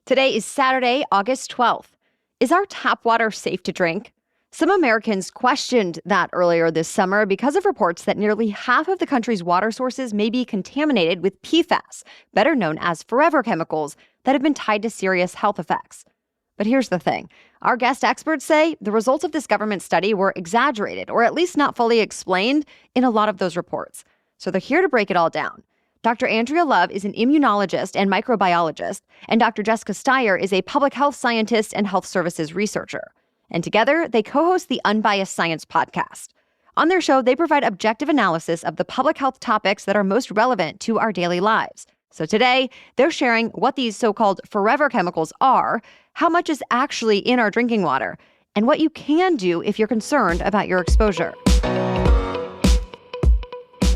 Today is Saturday, August 12th. Is our tap water safe to drink? Some Americans questioned that earlier this summer because of reports that nearly half of the country's water sources may be contaminated with PFAS, better known as forever chemicals, that have been tied to serious health effects. But here's the thing. Our guest experts say the results of this government study were exaggerated, or at least not fully explained, in a lot of those reports. So they're here to break it all down. Dr. Andrea Love is an immunologist and microbiologist, and Dr. Jessica Steier is a public health scientist and health services researcher. And together, they co-host the Unbiased Science podcast. On their show, they provide objective analysis of the public health topics that are most relevant to our daily lives. So today, they're sharing what these so-called forever chemicals are, how much is actually in our drinking water, and what you can do if you're concerned about your exposure.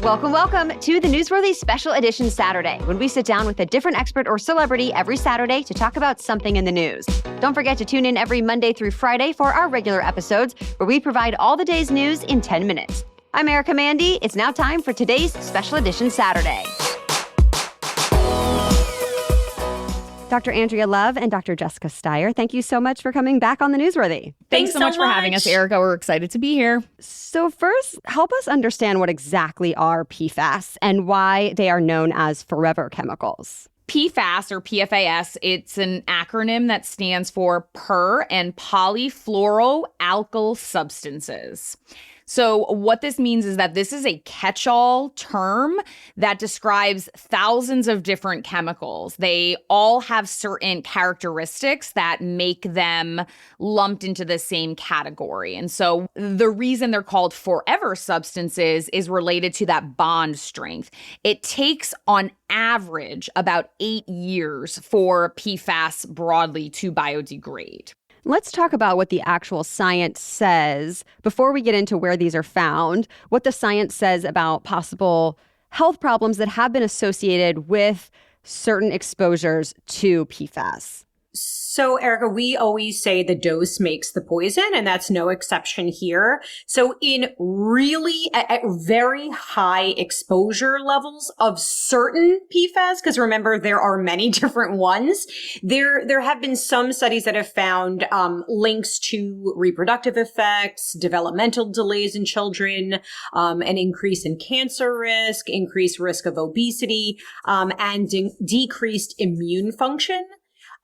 Welcome to the Newsworthy Special Edition Saturday, when we sit down with a different expert or celebrity every Saturday to talk about something in the news. Don't forget to tune in every Monday through Friday for our regular episodes, where we provide all the day's news in 10 minutes. I'm Erica Mandy. It's now time for today's Special Edition Saturday. Dr. Andrea Love and Dr. Jessica Steier, thank you so much for coming back on the Newsworthy. Thanks so much for having us, Erica. We're excited to be here. So first, help us understand what exactly are PFAS and why they are known as forever chemicals. PFAS, or PFAS, it's an acronym that stands for per and polyfluoroalkyl substances. So what this means is that this is a catch-all term that describes thousands of different chemicals. They all have certain characteristics that make them lumped into the same category. And so the reason they're called forever substances is related to that bond strength. It takes, on average, about 8 years for PFAS broadly to biodegrade. Let's talk about what the actual science says before we get into where these are found, what the science says about possible health problems that have been associated with certain exposures to PFAS. So, Erica, we always say the dose makes the poison, and that's no exception here. So in really at very high exposure levels of certain PFAS, because remember, there are many different ones, there have been some studies that have found links to reproductive effects, developmental delays in children, an increase in cancer risk, increased risk of obesity, and decreased immune function.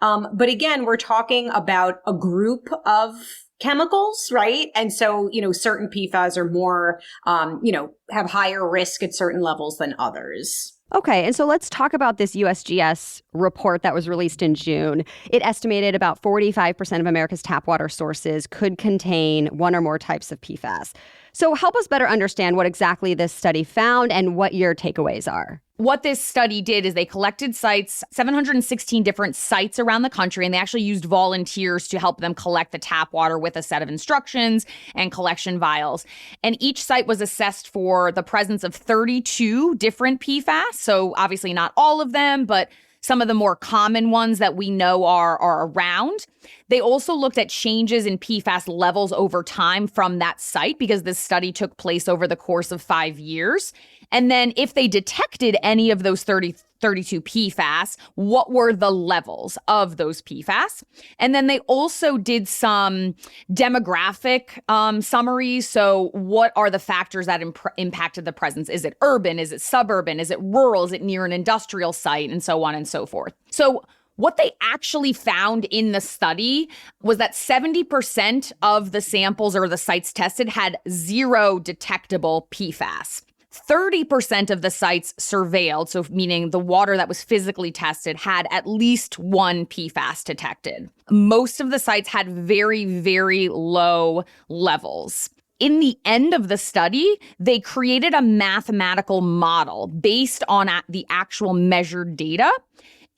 But again, we're talking about a group of chemicals, right? And so, certain PFAS are more, have higher risk at certain levels than others. Okay, and so let's talk about this USGS report that was released in June. It estimated about 45% of America's tap water sources could contain one or more types of PFAS. So help us better understand what exactly this study found and what your takeaways are. What this study did is they collected sites, 716 different sites around the country, and they actually used volunteers to help them collect the tap water with a set of instructions and collection vials. And each site was assessed for the presence of 32 different PFAS. So obviously not all of them, but some of the more common ones that we know are around. They also looked at changes in PFAS levels over time from that site, because this study took place over the course of 5 years. And then if they detected any of those 32 PFAS, what were the levels of those PFAS? And then they also did some demographic summaries. So what are the factors that impacted the presence? Is it urban? Is it suburban? Is it rural? Is it near an industrial site? And so on and so forth. So what they actually found in the study was that 70% of the samples or the sites tested had zero detectable PFAS. 30% of the sites surveilled, so meaning the water that was physically tested, had at least one PFAS detected. Most of the sites had very, very low levels. In the end of the study, they created a mathematical model based on the actual measured data.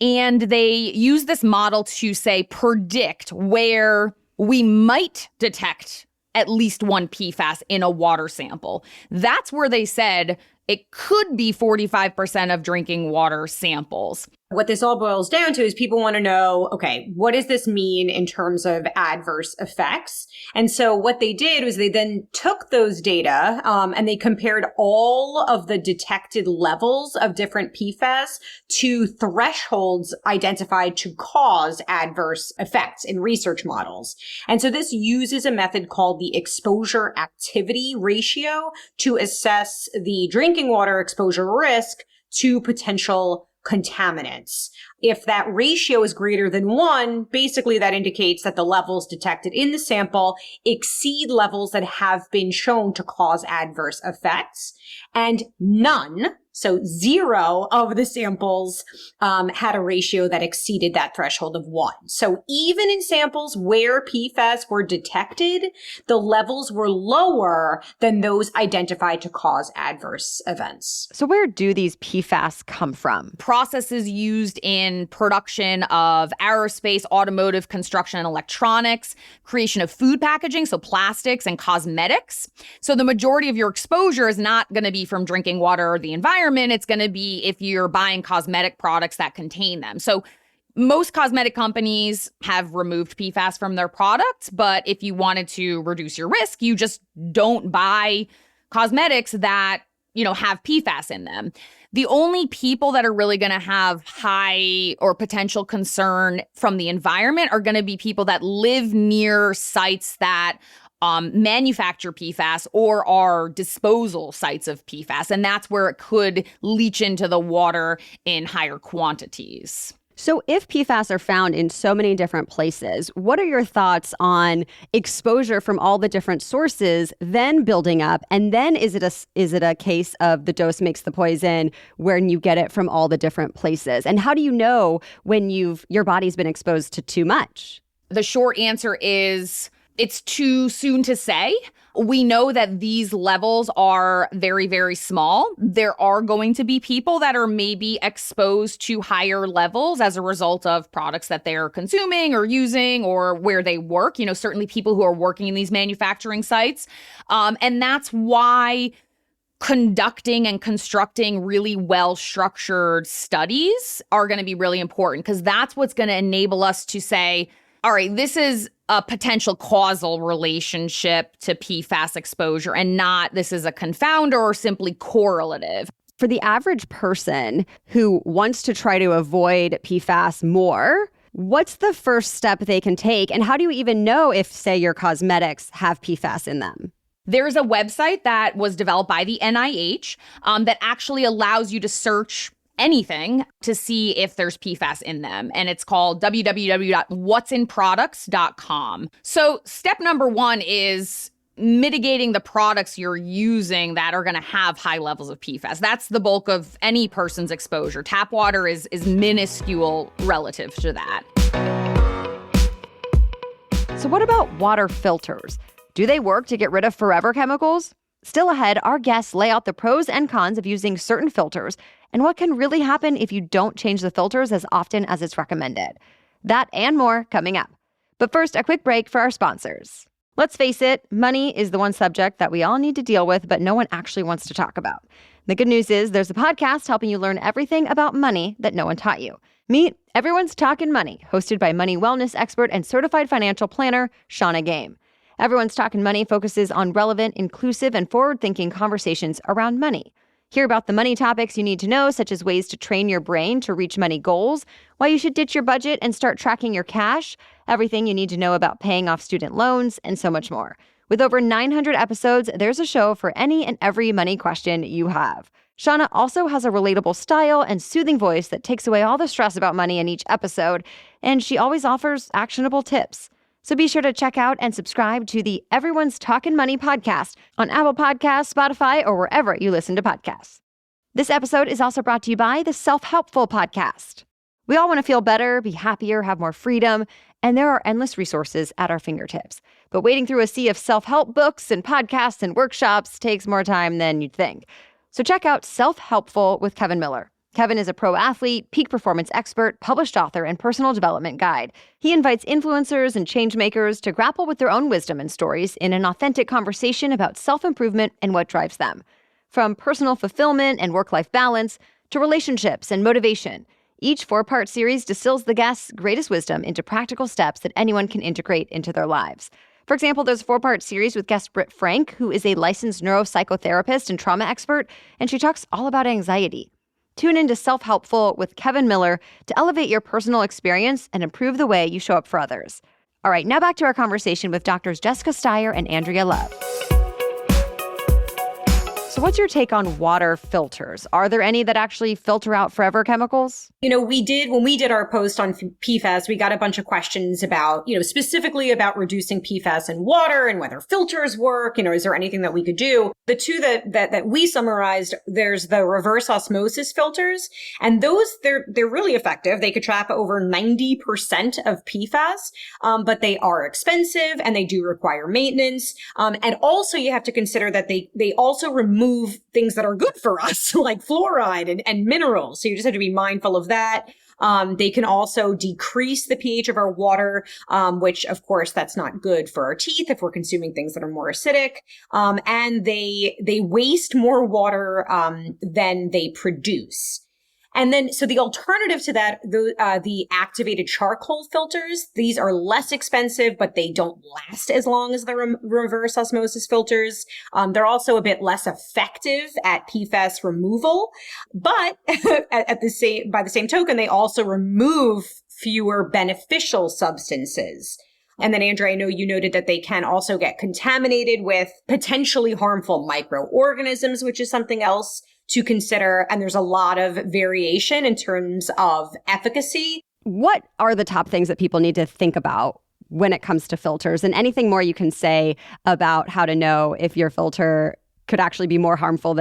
And they used this model to, say, predict where we might detect at least one PFAS in a water sample. That's where they said it could be 45% of drinking water samples. What this all boils down to is people want to know, okay, what does this mean in terms of adverse effects? And so what they did was they then took those data and they compared all of the detected levels of different PFAS to thresholds identified to cause adverse effects in research models. And so this uses a method called the exposure activity ratio to assess the drinking water exposure risk to potential contaminants. If that ratio is greater than 1, basically that indicates that the levels detected in the sample exceed levels that have been shown to cause adverse effects. And none, so 0 of the samples had a ratio that exceeded that threshold of 1. So even in samples where PFAS were detected, the levels were lower than those identified to cause adverse events. So where do these PFAS come from? Processes used in production of aerospace, automotive, construction, and electronics, creation of food packaging, so plastics and cosmetics. So the majority of your exposure is not going to be from drinking water or the environment. It's going to be if you're buying cosmetic products that contain them. So most cosmetic companies have removed PFAS from their products, but if you wanted to reduce your risk, you just don't buy cosmetics that, have PFAS in them. The only people that are really going to have high or potential concern from the environment are going to be people that live near sites that manufacture PFAS or are disposal sites of PFAS. And that's where it could leach into the water in higher quantities. So if PFAS are found in so many different places, what are your thoughts on exposure from all the different sources, then building up? And then is it a case of the dose makes the poison when you get it from all the different places? And how do you know when your body's been exposed to too much? The short answer is it's too soon to say. We know that these levels are very, very small. There are going to be people that are maybe exposed to higher levels as a result of products that they're consuming or using or where they work. Certainly people who are working in these manufacturing sites. And that's why conducting and constructing really well-structured studies are going to be really important, because that's what's going to enable us to say, all right, this is a potential causal relationship to PFAS exposure and not this is a confounder or simply correlative. For the average person who wants to try to avoid PFAS more, what's the first step they can take? And how do you even know if, say, your cosmetics have PFAS in them? There's a website that was developed by the NIH that actually allows you to search anything to see if there's PFAS in them. And it's called www.what'sinproducts.com. So step number 1 is mitigating the products you're using that are going to have high levels of PFAS. That's the bulk of any person's exposure. Tap water is minuscule relative to that. So what about water filters? Do they work to get rid of forever chemicals? Still ahead, our guests lay out the pros and cons of using certain filters and what can really happen if you don't change the filters as often as it's recommended. That and more coming up. But first, a quick break for our sponsors. Let's face it, money is the one subject that we all need to deal with, but no one actually wants to talk about. The good news is there's a podcast helping you learn everything about money that no one taught you. Meet Everyone's Talkin' Money, hosted by money wellness expert and certified financial planner, Shauna Game. Everyone's Talkin' Money focuses on relevant, inclusive, and forward-thinking conversations around money. Hear about the money topics you need to know, such as ways to train your brain to reach money goals, why you should ditch your budget and start tracking your cash, everything you need to know about paying off student loans, and so much more. With over 900 episodes, there's a show for any and every money question you have. Shauna also has a relatable style and soothing voice that takes away all the stress about money in each episode, and she always offers actionable tips. So be sure to check out and subscribe to the Everyone's Talkin' Money podcast on Apple Podcasts, Spotify, or wherever you listen to podcasts. This episode is also brought to you by the Self-Helpful podcast. We all want to feel better, be happier, have more freedom, and there are endless resources at our fingertips. But wading through a sea of self-help books and podcasts and workshops takes more time than you'd think. So check out Self-Helpful with Kevin Miller. Kevin is a pro athlete, peak performance expert, published author, and personal development guide. He invites influencers and change makers to grapple with their own wisdom and stories in an authentic conversation about self-improvement and what drives them. From personal fulfillment and work-life balance to relationships and motivation, Each 4-part series distills the guests' greatest wisdom into practical steps that anyone can integrate into their lives. For example, there's a 4-part series with guest Britt Frank, who is a licensed neuropsychotherapist and trauma expert, and she talks all about anxiety. Tune into Self-Helpful with Kevin Miller to elevate your personal experience and improve the way you show up for others. All right, now back to our conversation with doctors Jessica Steier and Andrea Love. So what's your take on water filters? Are there any that actually filter out forever chemicals? When we did our post on PFAS, we got a bunch of questions about, specifically about reducing PFAS in water and whether filters work. Is there anything that we could do? The two that we summarized, there's the reverse osmosis filters, and those, they're really effective. They could trap over 90% of PFAS, but they are expensive and they do require maintenance. And also you have to consider that they also remove things that are good for us, like fluoride and minerals. So you just have to be mindful of that. They can also decrease the pH of our water, which of course that's not good for our teeth if we're consuming things that are more acidic. And they waste more water than they produce. And then, so the alternative to that, the activated charcoal filters, these are less expensive, but they don't last as long as the reverse osmosis filters. They're also a bit less effective at PFAS removal, but by the same token, they also remove fewer beneficial substances. And then, Andrea, I know you noted that they can also get contaminated with potentially harmful microorganisms, which is something else to consider. And there's a lot of variation in terms of efficacy. What are the top things that people need to think about when it comes to filters? And anything more you can say about how to know if your filter could actually be more harmful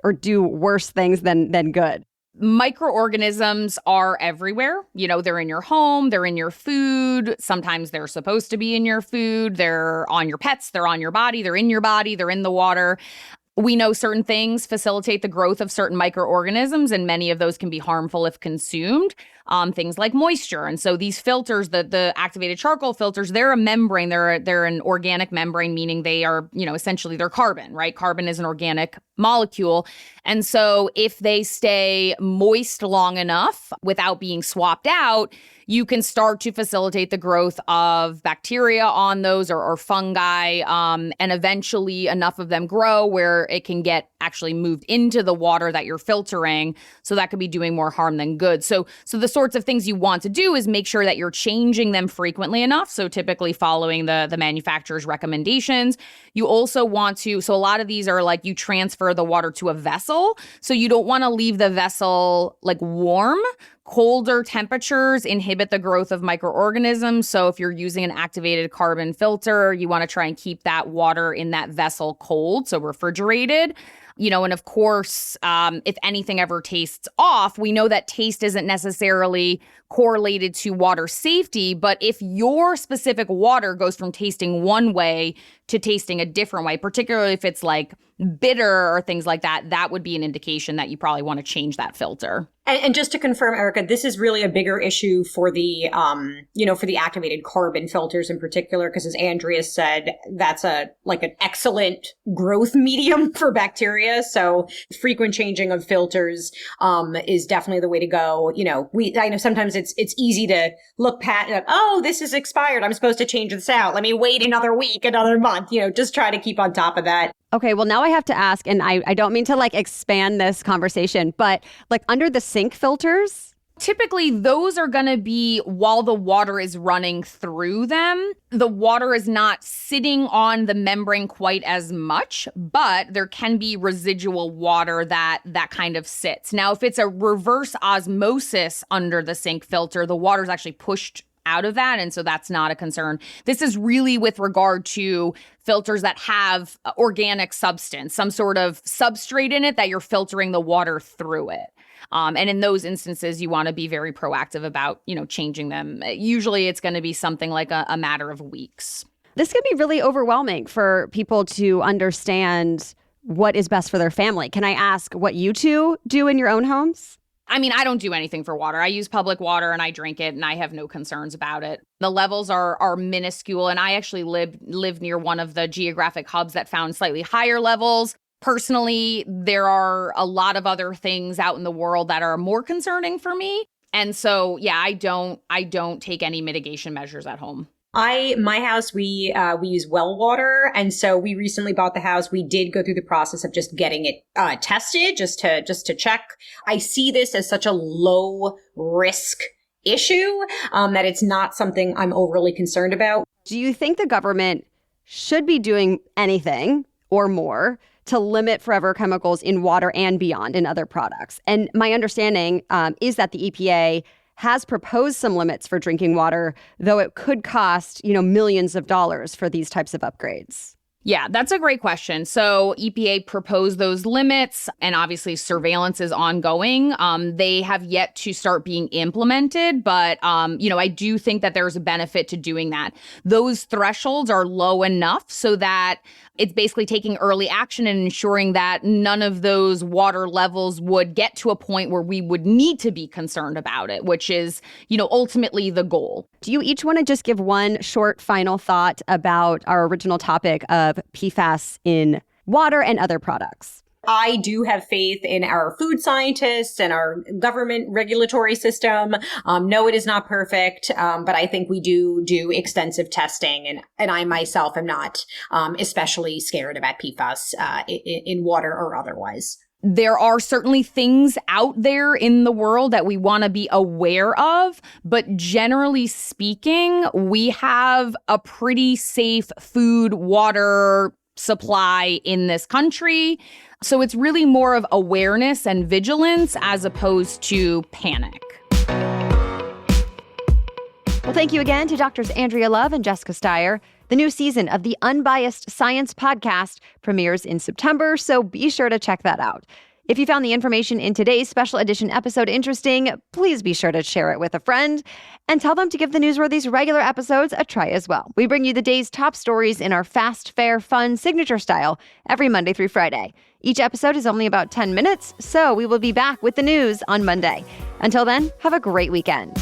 or do worse things than good? Microorganisms are everywhere. They're in your home, they're in your food. Sometimes they're supposed to be in your food. They're on your pets, they're on your body, they're in your body, they're in the water. We know certain things facilitate the growth of certain microorganisms, and many of those can be harmful if consumed. Things like moisture. And so these filters, the activated charcoal filters, they're a membrane. They're an organic membrane, meaning they are, essentially they're carbon, right? Carbon is an organic molecule. And so if they stay moist long enough without being swapped out, you can start to facilitate the growth of bacteria on those or fungi, and eventually enough of them grow where it can get actually moved into the water that you're filtering. So that could be doing more harm than good. So the sorts of things you want to do is make sure that you're changing them frequently enough. So typically following the manufacturer's recommendations. You also want to, so a lot of these are like you transfer the water to a vessel. So you don't want to leave the vessel like warm. Colder temperatures inhibit the growth of microorganisms. So if you're using an activated carbon filter, you want to try and keep that water in that vessel cold, so refrigerated. And of course, if anything ever tastes off, we know that taste isn't necessarily correlated to water safety, but if your specific water goes from tasting one way to tasting a different way, particularly if it's like bitter or things like that, that would be an indication that you probably want to change that filter. And just to confirm, Erica, this is really a bigger issue for the, for the activated carbon filters in particular, because as Andrea said, that's an excellent growth medium for bacteria. So frequent changing of filters, is definitely the way to go. I know sometimes it's easy to look past, oh, this is expired. I'm supposed to change this out. Let me wait another week, another month, just try to keep on top of that. Okay, well, now I have to ask, and I don't mean to expand this conversation, but under the sink filters? Typically, those are going to be while the water is running through them. The water is not sitting on the membrane quite as much, but there can be residual water that kind of sits. Now, if it's a reverse osmosis under the sink filter, the water is actually pushed out of that. And so that's not a concern. This is really with regard to filters that have organic substance, some sort of substrate in it that you're filtering the water through it. And in those instances, you want to be very proactive about, changing them. Usually it's going to be something like a matter of weeks. This can be really overwhelming for people to understand what is best for their family. Can I ask what you two do in your own homes? I mean, I don't do anything for water. I use public water and I drink it and I have no concerns about it. The levels are minuscule, and I actually live near one of the geographic hubs that found slightly higher levels. Personally, there are a lot of other things out in the world that are more concerning for me. And so, yeah, I don't take any mitigation measures at home. My house, we use well water. And so we recently bought the house. We did go through the process of just getting it tested just to check. I see this as such a low risk issue that it's not something I'm overly concerned about. Do you think the government should be doing anything or more to limit forever chemicals in water and beyond in other products? And my understanding is that the EPA has proposed some limits for drinking water, though it could cost, millions of dollars for these types of upgrades. Yeah, that's a great question. So EPA proposed those limits, and obviously surveillance is ongoing. They have yet to start being implemented, but, I do think that there's a benefit to doing that. Those thresholds are low enough so that it's basically taking early action and ensuring that none of those water levels would get to a point where we would need to be concerned about it, which is, ultimately the goal. Do you each want to just give one short final thought about our original topic of PFAS in water and other products? I do have faith in our food scientists and our government regulatory system. No, it is not perfect, but I think we do extensive testing, and I myself am not especially scared about PFAS in water or otherwise. There are certainly things out there in the world that we want to be aware of, but generally speaking, we have a pretty safe food, water supply in this country. So it's really more of awareness and vigilance as opposed to panic. Well, thank you again to Drs. Andrea Love and Jessica Steier. The new season of the Unbiased Science podcast premieres in September, so be sure to check that out. If you found the information in today's special edition episode interesting, please be sure to share it with a friend and tell them to give the Newsworthy's regular episodes a try as well. We bring you the day's top stories in our fast, fair, fun signature style every Monday through Friday. Each episode is only about 10 minutes, so we will be back with the news on Monday. Until then, have a great weekend.